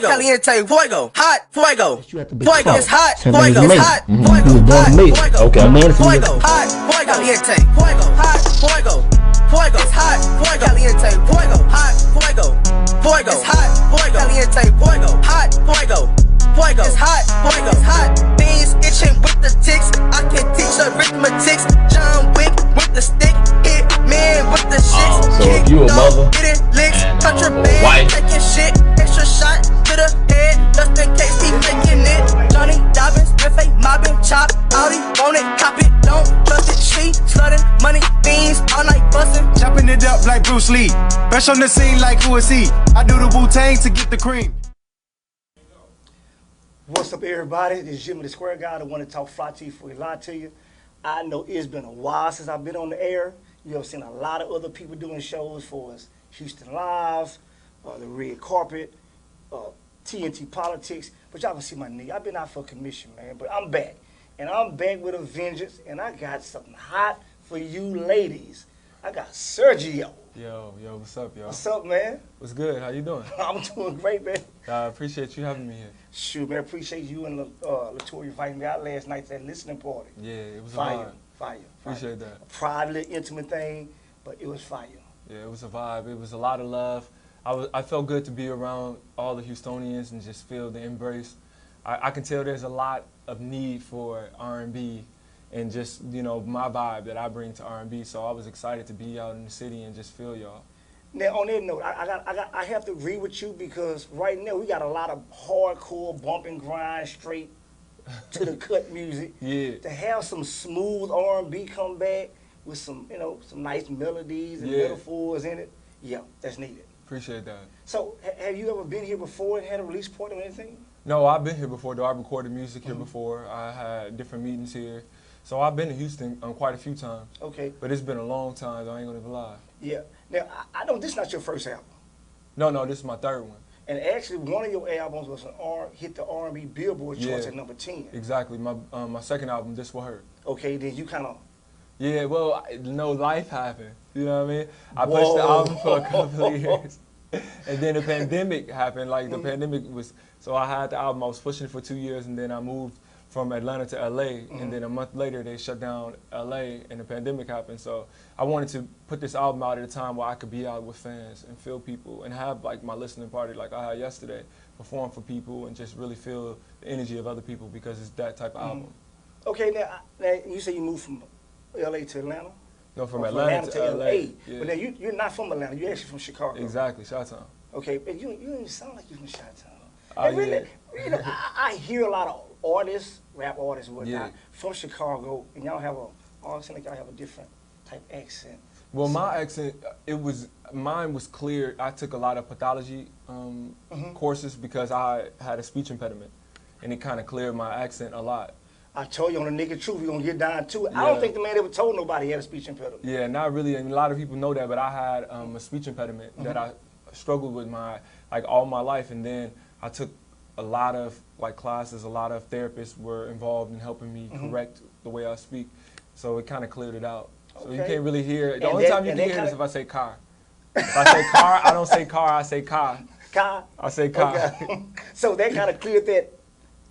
fuego, caliente, fuego, hot, fuego, fuego, it's hot, fuego, it's hot, fuego, hot, fuego, okay, fuego, hot, fuego, caliente, fuego, hot, fuego, fuego, it's hot, fuego, caliente, fuego, hot, fuego, fuego, it's hot, fuego, caliente, fuego, hot, fuego, fuego, it's hot, fuego, it's hot. Beans itching with the ticks, I can teach arithmetics. John Wick with the stick, hit man with the shits. So if you a mother getting licks, and contraband, wife, taking shit, extra shot to the head, just in case he faking it. Johnny Dobbins, if they mobbing, chop, Audi, want it, cop it, don't trust it. She slutting, money, beans, all night busting. Chopping it up like Bruce Lee, fresh on the scene like who is he? I do the Wu-Tang to get the cream. What's up, everybody? This is Jimmy the Square Guy, the one to talk fly to you before he lie to you. I know it's been a while since I've been on the air. You have seen a lot of other people doing shows for us. Houston Live, the Red Carpet, TNT Politics. But y'all can see my knee. I've been out for a commission, man. But I'm back. And I'm back with a vengeance. And I got something hot for you ladies. I got Siergio. Yo, what's up, y'all? What's up, man? What's good? How you doing? I'm doing great, man. I appreciate you having me here. Shoot, man, appreciate you and Latoya inviting me out last night to that listening party. Yeah, it was fire, a vibe. Fire. Appreciate that. A private, intimate thing, but it was fire. Yeah, it was a vibe. It was a lot of love. I felt good to be around all the Houstonians and just feel the embrace. I can tell there's a lot of need for R&B and just, you know, my vibe that I bring to R&B. So I was excited to be out in the city and just feel y'all. Now, on that note, I have to agree with you because right now we got a lot of hardcore bump and grind, straight to the cut music. Yeah. To have some smooth R&B come back with some, you know, some nice melodies and metaphors in it, yeah, that's needed. Appreciate that. So, have you ever been here before and had a release party or anything? No, I've been here before, though. I recorded music here before. I had different meetings here. So I've been to Houston quite a few times. Okay. But it's been a long time, though. I ain't gonna even lie. Yeah. Now, I know this is not your first album. No, this is my third one. And actually, one of your albums was hit the R&B Billboard charts at number 10. Exactly. My second album, This Will Hurt. Okay, then you kind of... Yeah, well, no, life happened. You know what I mean? I pushed the album for a couple of years. And then the pandemic happened. Like, the pandemic was... So I had the album. I was pushing it for 2 years, and then I moved from Atlanta to LA, and then a month later they shut down LA and the pandemic happened. So I wanted to put this album out at a time where I could be out with fans and feel people and have like my listening party like I had yesterday, perform for people and just really feel the energy of other people because it's that type of album. Okay, now you say you moved from LA to Atlanta? No, from Atlanta to LA. Yeah. Yeah. But now you're not from Atlanta, you're actually from Chicago. Exactly, Chi-Town. Okay, but you don't even sound like you're from Chi-Town. Yeah. You know, I hear a lot of artists, rap artists and whatnot, from Chicago, and y'all have like y'all have a different type accent. Well, my accent, mine was clear. I took a lot of pathology courses because I had a speech impediment, and it kind of cleared my accent a lot. I told you on the nigga truth, we're gonna get down to it. Yeah. I don't think the man ever told nobody he had a speech impediment. Yeah, not really, and a lot of people know that, but I had a speech impediment that I struggled with all my life, and then I took a lot of classes, a lot of therapists were involved in helping me correct the way I speak, so it kind of cleared it out. So you can't really hear it. The only time you can hear it is if I say car. If I say car, I don't say car, I say car. Car? I say car. Okay. So that kind of cleared that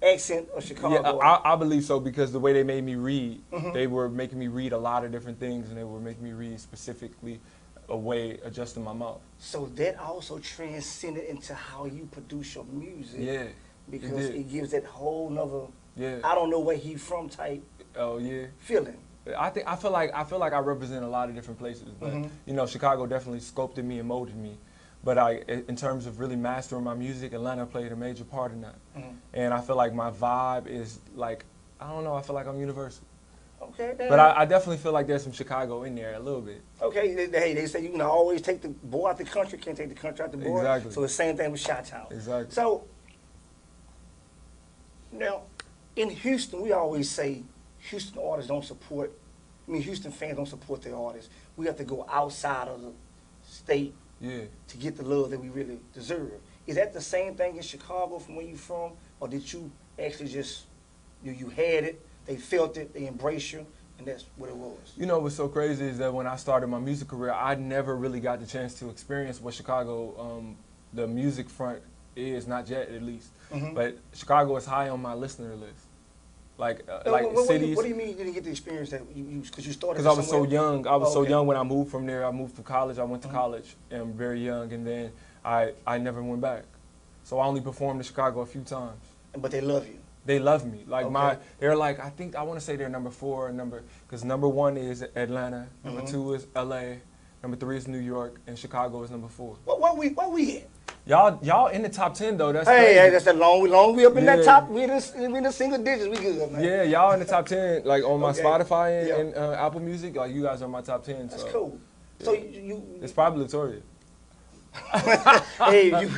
accent of Chicago. Yeah, I believe so because the way they made me read, they were making me read a lot of different things and they were making me read specifically a way adjusting my mouth. So that also transcended into how you produce your music. Yeah. Because it gives that whole nother I don't know where he from type feeling. I feel like I represent a lot of different places, but you know, Chicago definitely sculpted me and molded me. But in terms of really mastering my music, Atlanta played a major part in that. And I feel like my vibe is like, I don't know, I feel like I'm universal. Okay. But I definitely feel like there's some Chicago in there a little bit. Okay, hey, they say you can always take the boy out the country, can't take the country out the boy. Exactly. So the same thing with Chi-Town. Exactly. So, now, in Houston, we always say Houston artists don't support, Houston fans don't support their artists. We have to go outside of the state to get the love that we really deserve. Is that the same thing in Chicago from where you from? Or did you actually just, you had it, they felt it, they embraced you, and that's what it was? You know what's so crazy is that when I started my music career, I never really got the chance to experience what Chicago, the music front is, not yet at least. But Chicago is high on my listener list. Like cities. What do you mean you didn't get the experience that because you started? Because I was so young. I was so okay. young when I moved from there. I moved to college. I went to college and very young, and then I never went back. So I only performed in Chicago a few times. But they love you. They love me. Like Okay. they're like, I want to say they're number 4, because number 1 is Atlanta, number 2 is LA, number 3 is New York, and Chicago is number 4. What we at? Y'all in the top 10 though. That's Hey, crazy. that's that long we up in that Yeah. top. We in the single digits. We good, man. Yeah, y'all in the top 10, like on my Okay. Spotify Yeah. and Apple Music. Like you guys are my top 10. That's so. cool. So you It's probably Latoria. hey, you,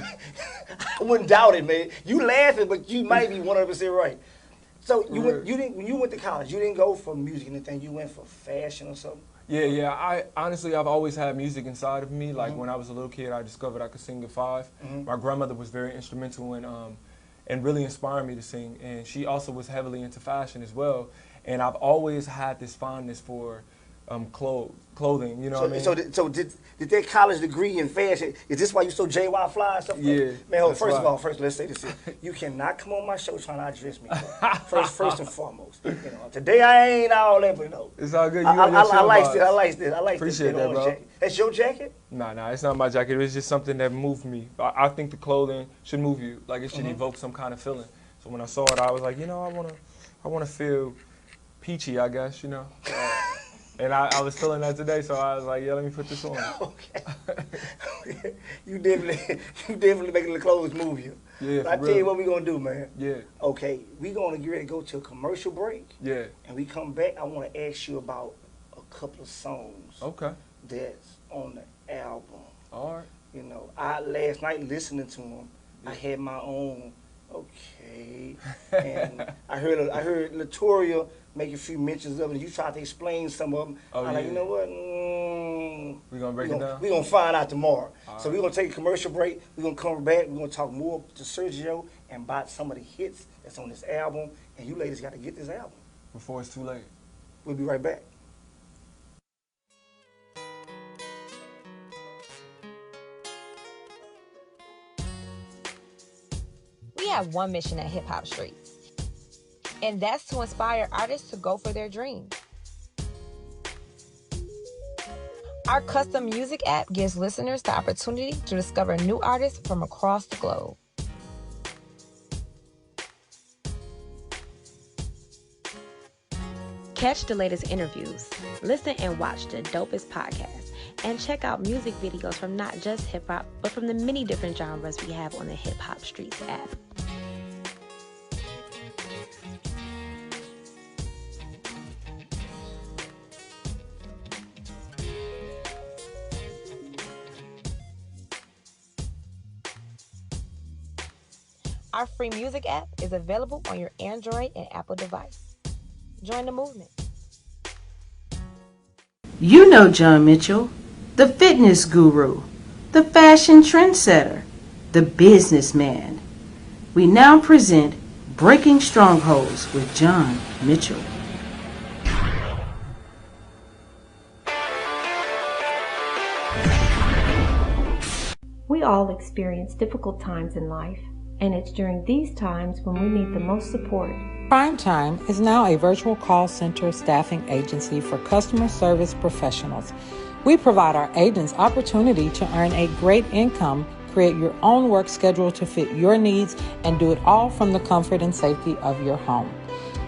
I wouldn't doubt it, man. You laughing, but you might be 100% right. So when you went to college, you didn't go for music and anything. You went for fashion or something. Yeah. I honestly, I've always had music inside of me. Like when I was a little kid, I discovered I could sing at 5. My grandmother was very instrumental in really inspiring me to sing, and she also was heavily into fashion as well. And I've always had this fondness for clothing. You know what I mean? So did that college degree in fashion? Is this why you so JY fly and stuff? Yeah, Man, that's first of why. all, let's say this here. You cannot come on my show trying to address me. Bro. First and foremost. You know, today I ain't all that, but no. It's all good. You I and your chill like vibes. this. I like this. I like Appreciate this. that, bro. Jacket. That's your jacket? Nah, it's not my jacket. It was just something that moved me. I think the clothing should move you. Like it should evoke some kind of feeling. So when I saw it, I was like, I wanna feel peachy, I guess, you know. And I was feeling that today, so I was like, yeah, let me put this on. Okay. You definitely making the clothes move you. Yeah, But I for tell you real. what we gonna do, man. Yeah, Okay, we gonna get ready to go to a commercial break. yeah. And we come back, I want to ask you about a couple of songs Okay. that's on the album. All right. You know, last night listening to them, I had my own. Okay, and I heard Latoria make a few mentions of it. And you tried to explain some of them. Oh, I'm like, yeah. you know what? We gonna break it down? We're gonna find out tomorrow. All So right. we're gonna take a commercial break. We're gonna come back. We're gonna talk more to Siergio and about some of the hits that's on this album. And you ladies got to get this album. Before it's too late. We'll be right back. We have one mission at Hip Hop Streets, and that's to inspire artists to go for their dreams. Our custom music app gives listeners the opportunity to discover new artists from across the globe. Catch the latest interviews, listen and watch the dopest podcasts, and check out music videos from not just hip hop, but from the many different genres we have on the Hip Hop Streets app. Our free music app is available on your Android and Apple device. Join the movement. You know John Mitchell, the fitness guru, the fashion trendsetter, the businessman. We now present Breaking Strongholds with John Mitchell. We all experience difficult times in life, and it's during these times when we need the most support. Primetime is now a virtual call center staffing agency for customer service professionals. We provide our agents opportunity to earn a great income, create your own work schedule to fit your needs, and do it all from the comfort and safety of your home.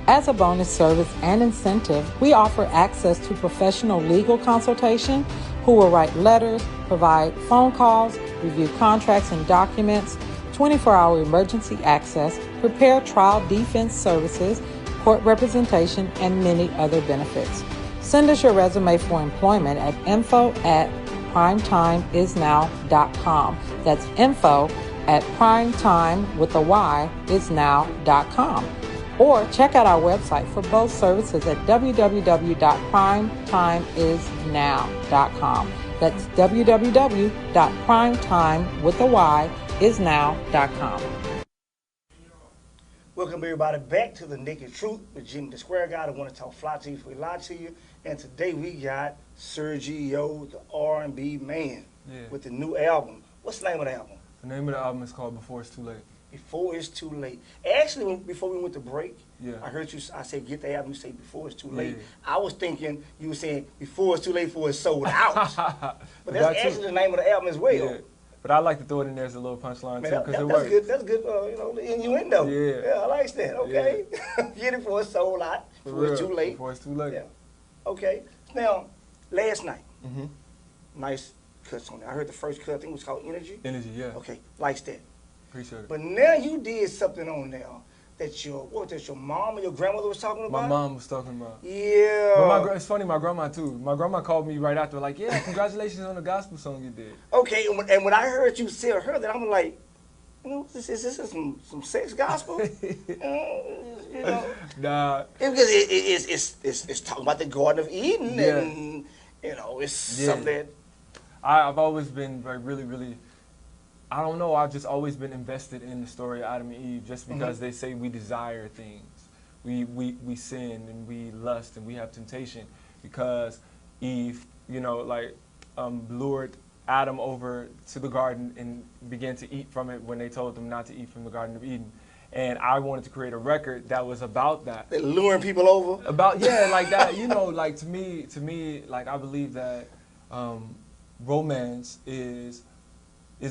As a bonus service and incentive, we offer access to professional legal consultation, who will write letters, provide phone calls, review contracts and documents, 24-hour emergency access, prepare trial defense services, court representation, and many other benefits. Send us your resume for employment at info@primetimeisnow.com. That's info@primetimeisnow.com. Or check out our website for both services at www.primetimeisnow.com. That's www.primetimeisnow.com. Welcome everybody back to The Naked Truth with Jimmy the Square Guy. I want to talk fly to you before we lie to you. And today we got Siergio, the R&B man, with the new album. What's the name of the album? The name of the album is called Before It's Too Late. Before It's Too Late. Actually, before we went to break, Yeah. I heard you. I said get the album. You say Before It's Too Late. Yeah. I was thinking you were saying Before It's Too Late for it's sold out. But that's That too. actually the name of the album as well. Yeah. But I like to throw it in there as a little punchline Man, too, because it that's works. good. That's good. The innuendo. Yeah. I like that. Okay. Get it before it's sold out. Before it's too late. Before it's too late. Yeah. Okay. Now, last night, Mm-hmm. nice cuts on there. I heard the first cut. I think it was called Energy. Energy, yeah. Okay, likes that. Appreciate it. But now you did something on there that your mom or your grandmother was talking about. My mom was talking about. Yeah. But it's funny, my grandma too. My grandma called me right after, like, yeah, congratulations on the gospel song you did. Okay, and when I heard you tell her that, I'm like, is this some sex gospel? Nah. Because it's talking about the Garden of Eden, Yeah. and it's something that. I've always been like really, I don't know, I've just always been invested in the story of Adam and Eve, just because they say we desire things. We sin and we lust and we have temptation because Eve, lured Adam over to the garden and began to eat from it when they told them not to eat from the Garden of Eden. And I wanted to create a record that was about that. They're luring people over? Like that, like to me, like I believe that romance is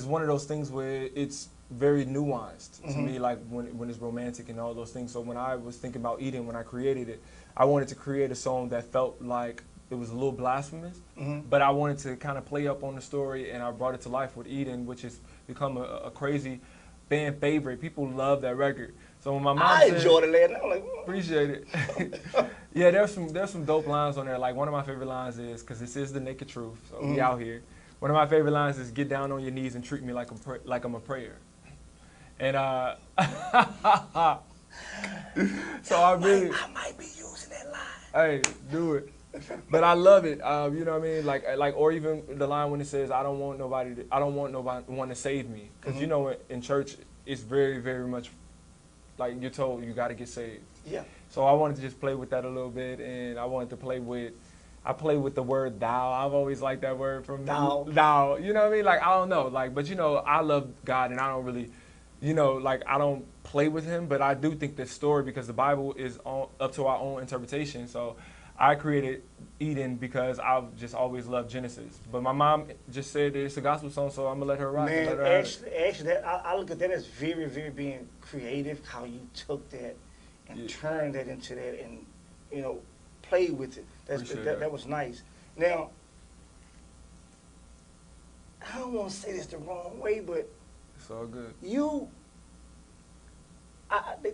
one of those things where it's very nuanced to me, like when it's romantic and all those things. So when I was thinking about Eden, when I created it, I wanted to create a song that felt like it was a little blasphemous, but I wanted to kind of play up on the story, and I brought it to life with Eden, which has become a crazy fan favorite. People love that record. So when my mom said, enjoyed it last night. I'm like, appreciate it. Yeah, there's some dope lines on there. Like one of my favorite lines is, because this is the naked truth, so we out here. One of my favorite lines is, get down on your knees and treat me like I'm a prayer. And so I might be using that line. Hey, do it. But I love it. You know what I mean? Like, or even the line when it says, I don't want one to save me. Because in church, it's very, very much like you're told you got to get saved. Yeah. So I wanted to just play with that a little bit, and I wanted to play with the word thou. I've always liked that word from thou. Thou. You know what I mean? Like, I don't know. Like, but I love God, and I don't really, I don't play with him, but I do think the story, because the Bible is up to our own interpretation. So I created Eden because I've just always loved Genesis. But my mom just said that it's a gospel song, so I'm going to let her rock. Man, let her actually, I look at that as very, very being creative, how you took that and turned that into that and, played with it. That was nice. Now, I don't want to say this the wrong way, but it's all good.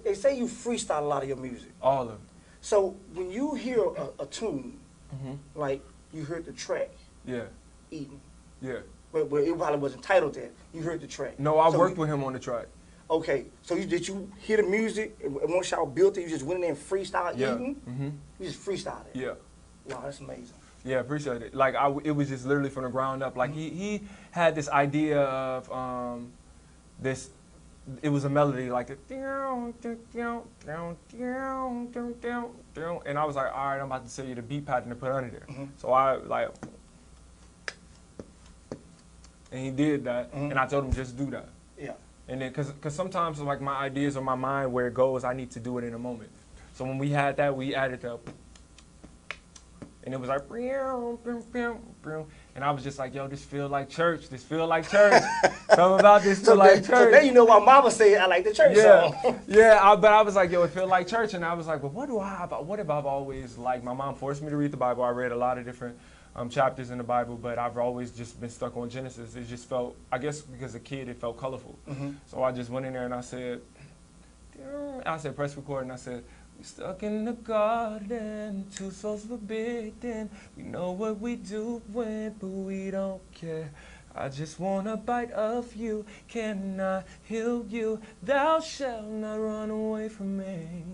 They say you freestyle a lot of your music. All of it. So when you hear a tune, like you heard the track, Eden. Yeah. But it probably wasn't titled that. You heard the track. No, I worked with him on the track. Okay, so did you hear the music, and once y'all built it, you just went in there and freestyled Eden? You just freestyled it? Yeah. Wow, that's amazing. Yeah, appreciate it. Like, it was just literally from the ground up. Like, he had this idea of this, it was a melody like the, and I was like, all right, I'm about to tell you the beat pattern to put under there. So and he did that, and I told him just do that. Yeah. And then, cause sometimes like my ideas or my mind where it goes, I need to do it in a moment. So when we had that, we added the, and it was like, and I was just like, yo, this feel like church. This feel like church. Something about this feel like church. So now you know why Mama said I like the church song. Yeah, but I was like, yo, it feel like church, and I was like, well, what have I always liked? My mom forced me to read the Bible. I read a lot of different chapters in the Bible, but I've always just been stuck on Genesis. It just felt, I guess because a kid, it felt colorful. So I just went in there and I said, press record, and I said, we stuck in the garden, two souls forbidden. We know what we do when, but we don't care. I just want a bite of you, cannot heal you. Thou shalt not run away from me.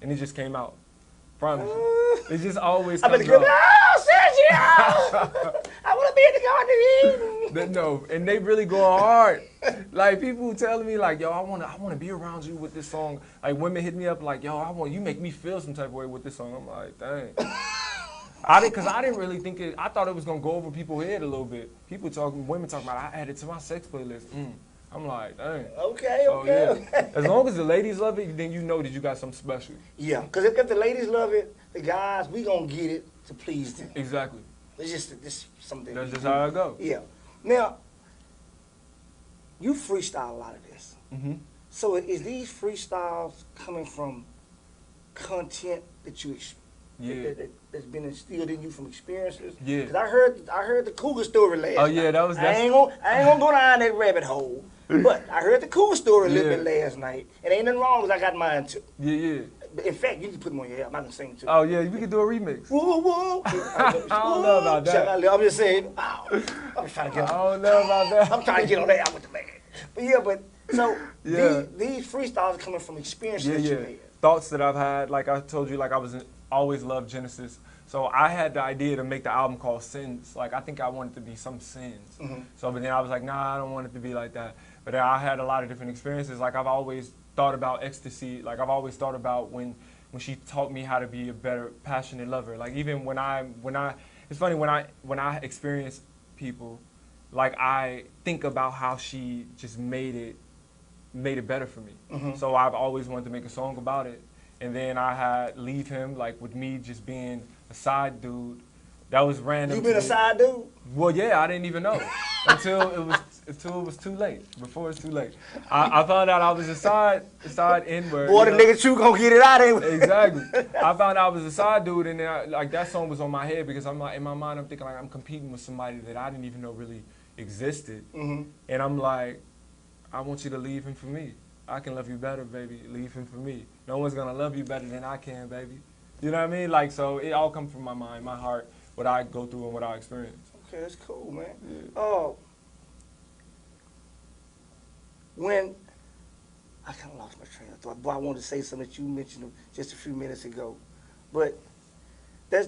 And it just came out. Promise you. It just always comes out. Oh, Siergio! I want to be in the Garden of Eden. No, and they really go hard. Like, people telling me, like, yo, I want to be around you with this song. Like, women hit me up like, yo, you make me feel some type of way with this song. I'm like, dang. Because I didn't really think I thought it was going to go over people's head a little bit. Women talking about, I added to my sex playlist. I'm like, dang. Okay, So, okay. yeah. As long as the ladies love it, then you know that you got something special. Yeah, because if the ladies love it, the guys, we gonna get it to please them. Exactly. It's just something. That's just how it goes. Yeah. Now, you freestyle a lot of this. Mm-hmm. So is these freestyles coming from content that you that's been instilled in you from experiences? Yeah. Because I heard the cougar story last Oh night. yeah, that was. I ain't gonna go down that rabbit hole. But I heard the cougar story a little bit last night, and ain't nothing wrong because I got mine too. Yeah, yeah. In fact, you can put them on your album. I can sing too. Oh yeah, we can do a remix. Woo woo. I don't know about that. I'm just saying. I'm just trying to get. I don't know about that. I'm trying to get on that with the man. But yeah, so Yeah. these freestyles are coming from experiences that you had. Thoughts that I've had, like I told you, like I was always loved Genesis. So I had the idea to make the album called Sins. Like I think I wanted to be some sins. Mm-hmm. So but then I was like, nah, I don't want it to be like that. But then I had a lot of different experiences. Like I've always thought about ecstasy. Like I've always thought about when she taught me how to be a better passionate lover. Like even when I it's funny when I experience people, like I think about how she just made it better for me. Mm-hmm. So I've always wanted to make a song about it. And then I had Leave Him, like with me just being a side dude. That was random. You been a side dude? Well, yeah, I didn't even know until it was too late. Before it's too late, I found out I was a side N-word. Boy, the nigga True gonna get it out of him. Exactly. I found out I was a side dude, and then like that song was on my head because I'm like in my mind I'm thinking like I'm competing with somebody that I didn't even know really existed, Mm-hmm. and I'm like, I want you to leave him for me. I can love you better, baby. Leave him for me. No one's gonna love you better than I can, baby. You know what I mean? Like so, it all comes from my mind, my heart, what I go through and what I experience. Okay, that's cool, man. Yeah. When I kind of lost my train of thought, but I wanted to say something that you mentioned just a few minutes ago. But that's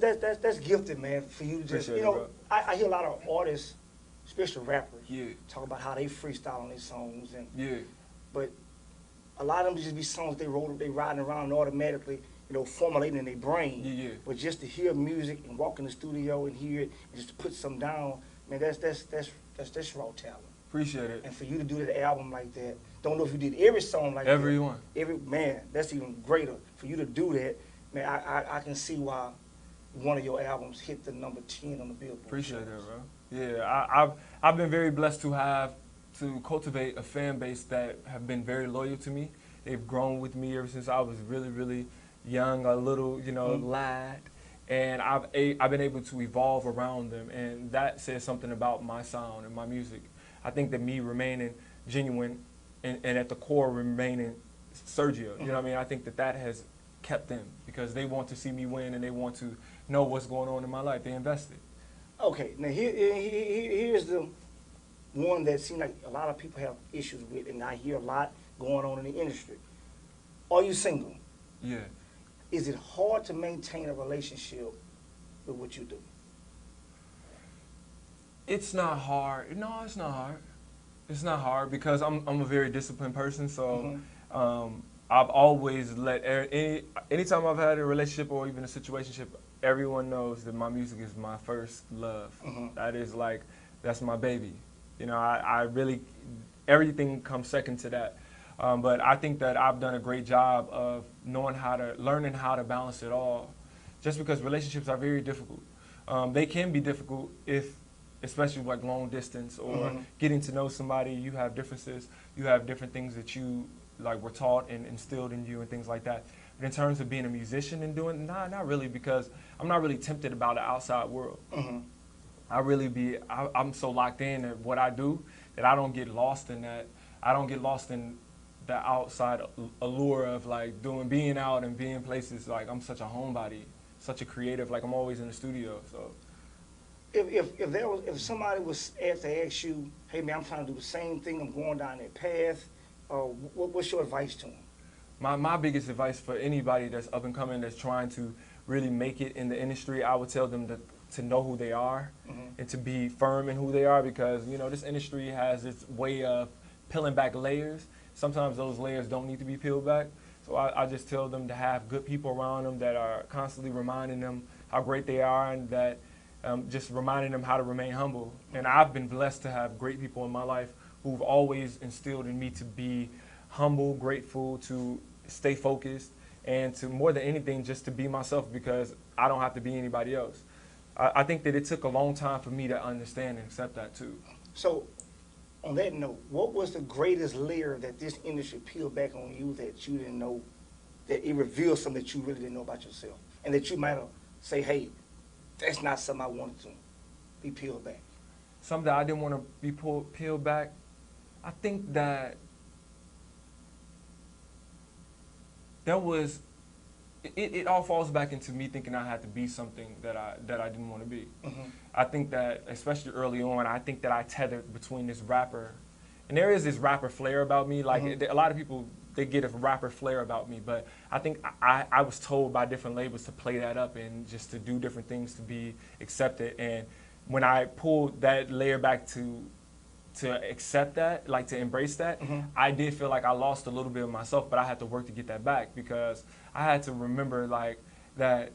gifted, man, for you to just, Appreciate you know, it, I hear a lot of artists, especially rappers, Yeah. talk about how they freestyle on their songs, and Yeah. but a lot of them just be songs they wrote, they riding around and automatically, you know, formulating in their brain. Yeah. But just to hear music and walk in the studio and hear it, and just to put something down, man, that's raw talent. Appreciate it. And for you to do that album like that, don't know if you did every song like that. Everyone. Man, that's even greater. For you to do that, man, I can see why one of your albums hit the number 10 on the Billboard. Appreciate that, bro. Yeah, I've been very blessed to cultivate a fan base that have been very loyal to me. They've grown with me ever since I was really, really young, a little, lad. And I've been able to evolve around them, and that says something about my sound and my music. I think that me remaining genuine and at the core remaining Siergio, you know what I mean? I think that has kept them because they want to see me win and they want to know what's going on in my life. They invested. Okay, now here's the one that seems like a lot of people have issues with, and I hear a lot going on in the industry. Are you single? Yeah. Is it hard to maintain a relationship with what you do? It's not hard. No, it's not hard. It's not hard because I'm a very disciplined person. So I've always let anytime I've had a relationship or even a situationship, everyone knows that my music is my first love. That is that's my baby. You know, I really everything comes second to that. But I think that I've done a great job of learning how to balance it all. Just because relationships are very difficult. They can be difficult especially like long distance or getting to know somebody. You have differences. You have different things that you were taught and instilled in you and things like that. But in terms of being a musician and doing, not really, because I'm not really tempted about the outside world. I'm so locked in at what I do that I don't get lost in that. I don't get lost in the outside allure of being out and being places. Like I'm such a homebody, such a creative. Like I'm always in the studio. So if somebody was asked to ask you, hey man, I'm trying to do the same thing, I'm going down that path, what's your advice to them? My biggest advice for anybody that's up and coming, that's trying to really make it in the industry, I would tell them to know who they are and to be firm in who they are, because this industry has its way of peeling back layers. Sometimes those layers don't need to be peeled back. So I just tell them to have good people around them that are constantly reminding them how great they are, and that just reminding them how to remain humble. And I've been blessed to have great people in my life who've always instilled in me to be humble, grateful, to stay focused, and to more than anything just to be myself because I don't have to be anybody else. I think that it took a long time for me to understand and accept that too. So, on that note, what was the greatest layer that this industry peeled back on you that you didn't know, that it revealed something that you really didn't know about yourself, and that you might have say, hey, that's not something I wanted to be peeled back? Something that I didn't want to be peeled back. I think that there was. It all falls back into me thinking I had to be something that I didn't want to be. Mm-hmm. I think that, especially early on, I think that I tethered between this rapper, and there is this rapper flair about me. Like mm-hmm. A lot of people, they get a rapper flair about me, but I think I was told by different labels to play that up and just to do different things to be accepted. And when I pulled that layer back to accept that, like to embrace that, mm-hmm. I did feel like I lost a little bit of myself, but I had to work to get that back because I had to remember like that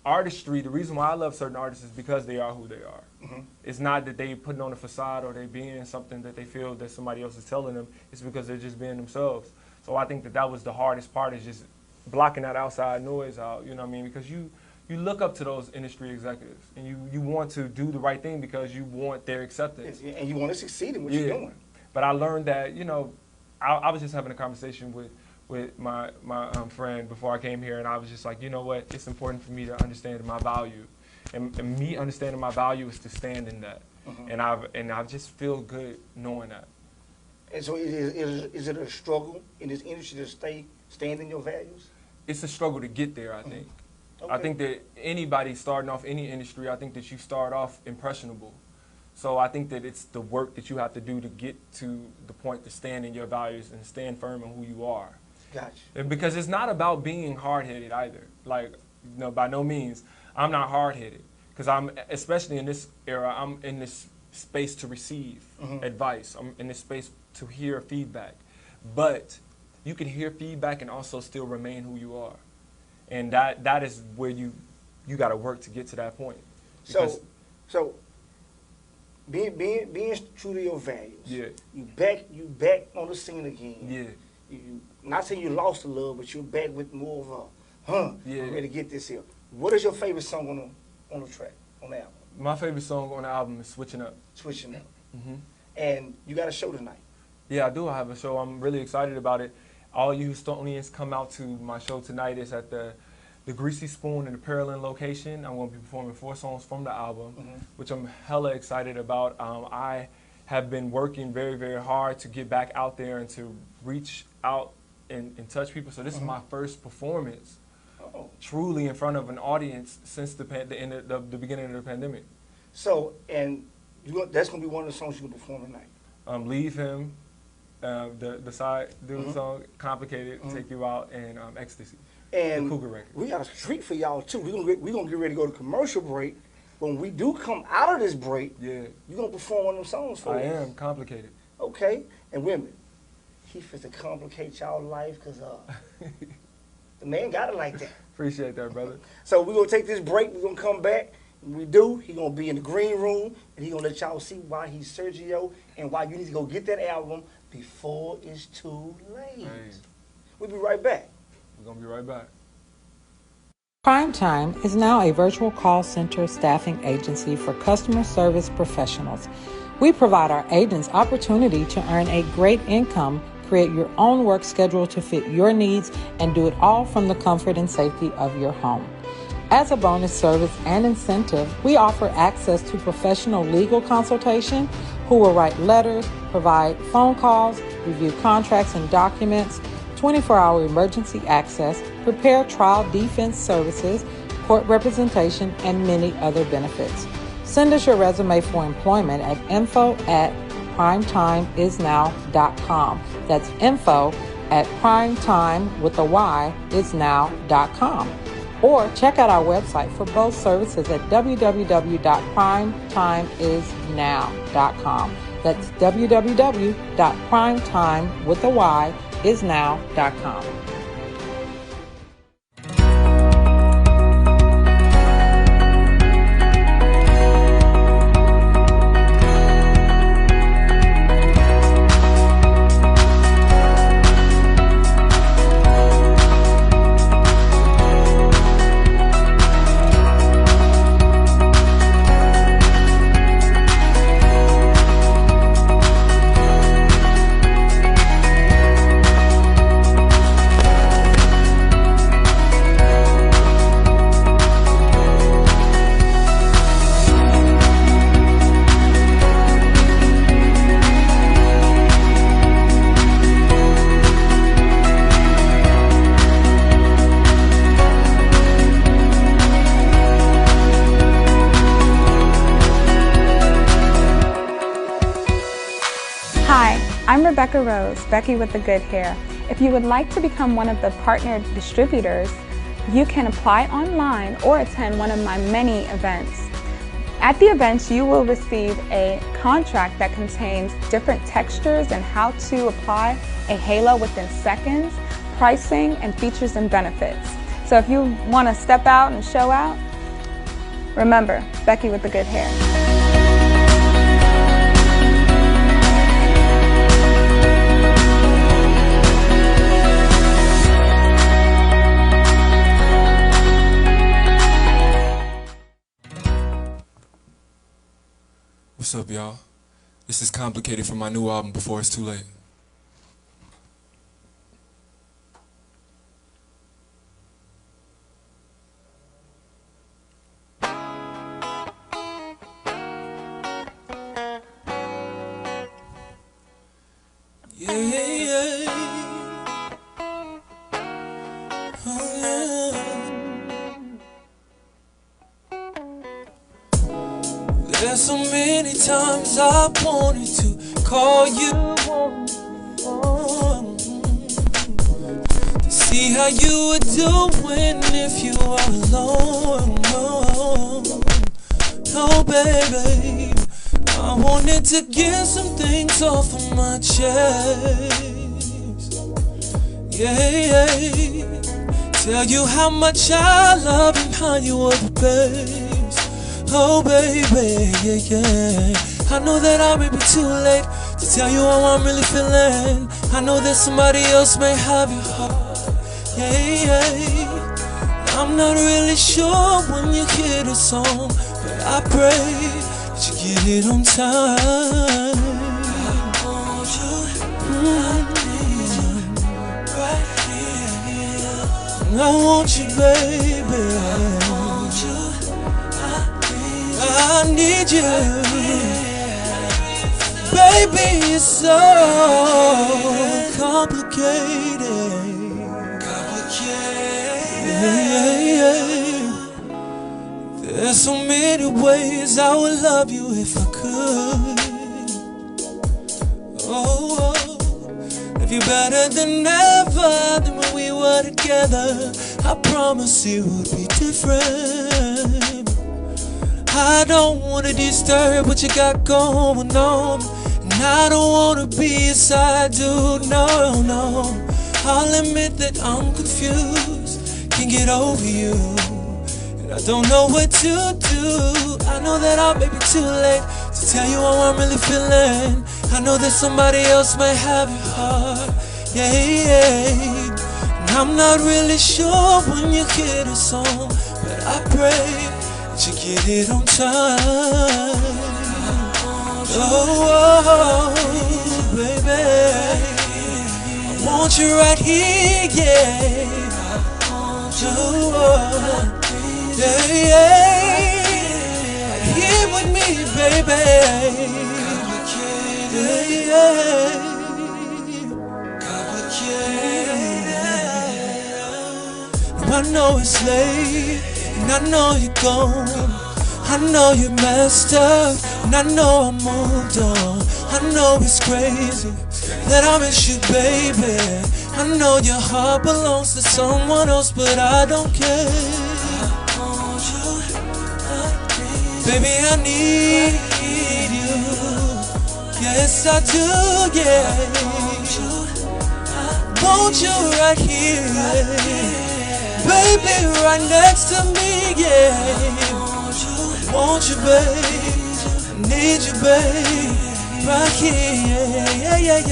artistry, the reason why I love certain artists is because they are who they are. Mm-hmm. It's not that they putting on a facade or they being something that they feel that somebody else is telling them. It's because they're just being themselves. So I think that was the hardest part, is just blocking that outside noise out, you know what I mean? Because you look up to those industry executives and you want to do the right thing because you want their acceptance. And you want to succeed in what you're doing. But I learned that, you know, I was just having a conversation with my friend before I came here, and I was just like, you know what, it's important for me to understand my value. And me understanding my value is to stand in that. Mm-hmm. And I just feel good knowing that. And so is it a struggle in this industry to stand in your values? It's a struggle to get there, I think. Mm-hmm. Okay. I think that anybody starting off any industry, I think that you start off impressionable. So I think that it's the work that you have to do to get to the point to stand in your values and stand firm in who you are. Gotcha. And because it's not about being hard-headed either. Like, you know, by no means, I'm not hard-headed. Because especially in this era, I'm in this space to receive mm-hmm. advice. I'm in this space to hear feedback. But you can hear feedback and also still remain who you are. And that is where you got to work to get to that point. So being true to your values. Yeah. You back on the scene again. Yeah. You not saying you lost the love, but you're back with more of a yeah. I'm ready to get this here. What is your favorite song on the track, on the album? My favorite song on the album is Switching Up. Switching Up. Mm-hmm. And you got a show tonight. Yeah, I do have a show. I'm really excited about it. All you Houstonians come out to my show tonight. It's at the Greasy Spoon in the Pearland location. I'm going to be performing 4 songs from the album, mm-hmm. which I'm hella excited about. I have been working very, very hard to get back out there and to reach out and touch people. So this mm-hmm. is my first performance truly in front of an audience since the beginning of the pandemic. So, and that's going to be one of the songs you're going to perform tonight. Leave Him, the side dude mm-hmm. song, Complicated, mm-hmm. Take You Out, and Ecstasy. And the Cougar record. We got a treat for y'all too. We're gonna get ready to go to commercial break. When we do come out of this break, yeah, you're gonna perform one of them songs for us. I am Complicated. Okay, and women, he fit to complicate y'all life because the man got it like that. Appreciate that, brother. So we're gonna take this break. We're gonna come back. When we do, he's gonna be in the green room and he's gonna let y'all see why he's Siergio and why you need to go get that album before it's too late. Hey. We'll be right back. We're going to be right back. Prime Time is now a virtual call center staffing agency for customer service professionals. We provide our agents opportunity to earn a great income, create your own work schedule to fit your needs, and do it all from the comfort and safety of your home. As a bonus service and incentive, we offer access to professional legal consultation, who will write letters, provide phone calls, review contracts and documents, 24-hour emergency access, prepare trial defense services, court representation, and many other benefits. Send us your resume for employment at info@primetimeisnow.com. That's info@primetimeisnow.com. Or check out our website for both services at www.primetimeisnow.com. That's www.primetimeisnow.com. I'm Rebecca Rose, Becky with the Good Hair. If you would like to become one of the partnered distributors, you can apply online or attend one of my many events. At the events, you will receive a contract that contains different textures and how to apply a halo within seconds, pricing, and features and benefits. So if you want to step out and show out, remember, Becky with the Good Hair. What's up, y'all? This is Complicated from my new album, Before It's Too Late. There's so many times I wanted to call you to see how you were doing if you were alone. Oh baby, I wanted to get some things off of my chest. Yeah, tell you how much I love and how you were the best. Oh baby, yeah. I know that I may be too late to tell you how I'm really feeling. I know that somebody else may have your heart. Yeah. I'm not really sure when you hear the song, but I pray that you get it on time. I want you, I need you right here. I want you, baby. I want you. I need you, baby. It's so complicated. Yeah. There's so many ways I would love you if I could. Oh, if you're better than ever than when we were together, I promise it would be different. I don't wanna disturb what you got going on, and I don't wanna be a side dude, no. I'll admit that I'm confused, can't get over you, and I don't know what to do. I know that I may be too late to tell you how I'm really feeling. I know that somebody else may have your heart, yeah. And I'm not really sure when you hear the song, but I pray you get it on time. Oh, baby, I want you right here, yeah. Here with me, baby. I know it's late, and I know you're gone. I know you messed up, and I know I moved on. I know it's crazy that I miss you, baby. I know your heart belongs to someone else, but I don't care. Baby, I need you. Yes, I do, yeah. Want you right here, baby, right next to me, yeah. Want you, babe, I need you, babe, right here, yeah.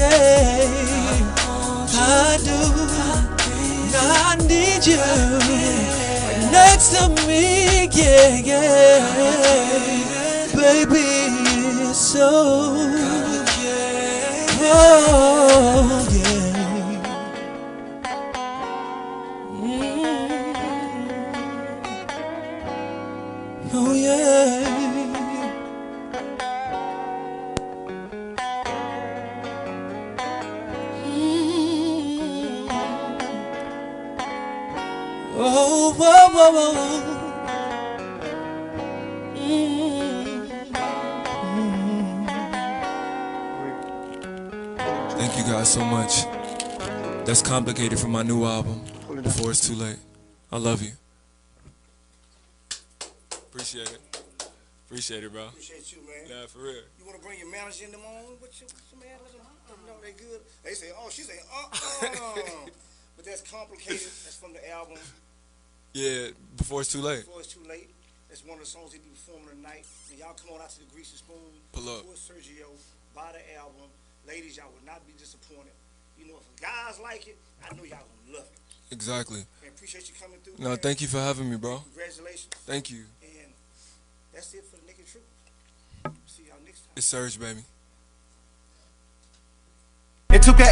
I do, I need you, right next to me, yeah. Baby, it's so, oh, yeah. Oh yeah. Oh, whoa, whoa, whoa. guys so much. That's Complicated from my new album, Before It's Too Late. I love you. Appreciate it. Appreciate it, bro. Appreciate you, man. Yeah, for real. You want to bring your manager in them on with you, man? Let them know they good. They say, oh, she say, but that's Complicated. That's from the album. Yeah, Before It's Too Late. Before It's Too Late. That's one of the songs he be performing tonight. And y'all come on out to the Greasy Spoon. Pull up. Support Siergio. Buy the album. Ladies, y'all will not be disappointed. You know, if guys like it, I know y'all gonna love it. Exactly. And appreciate you coming through. No, man. thank you for having me, bro. Congratulations. Thank you. And that's it for the Naked Truth. See y'all next time. It's Surge, baby. It took an